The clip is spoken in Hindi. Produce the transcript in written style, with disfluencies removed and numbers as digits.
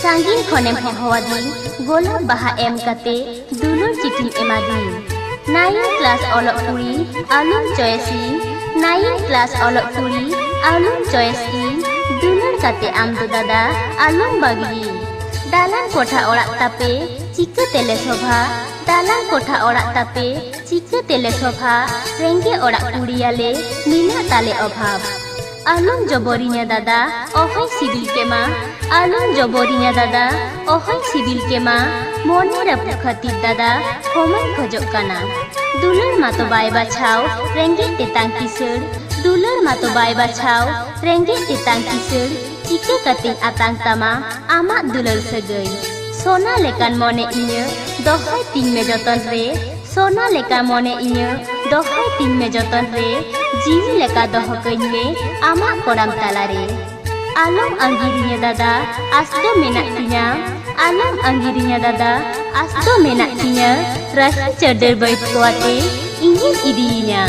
सांगीन खनेम होहवादी गोलाप बाहा एम काते दुलुर चिठी एमादी 9 क्लास अलग कुड़ी आलुम चॉइसी 9 क्लास अलग कुड़ी आलुम चॉइसी दुलुर काते आम दो दादा आलुम बागी दालान कोठा ओड़ा तापे चिका तेले शोभा दालान कोठा ओड़ा तापे चिका तेले शोभा रेंगे ओड़ा कुड़ियाले मीना ताले अभाव आलुम जबरिnya दादा अहय सिबिल केमा आलुम जबरिnya दादा अहय सिबिल केमा मने रापु खातिर दादा खमन खजक काना दुलर मातो बाय बाछाव रेंगे तेतां किसोर दुलर मातो बाय बाछाव रेंगे तेतां किसोर चिका काते आतां तामा आमा दुलर सगै सोना लेकान मने इño दहय तीन में जतन रे सोना लेका मने इño दहय तीन में जतन रे जीवी लेका दहकइन में आमा कोराम तालारे आलम अंगिरिnya दादा आसदो मेनाक तिnya आलम अंगिरिnya दादा आसदो मेनाक तिnya rasa ceder baik kuate ingin idinya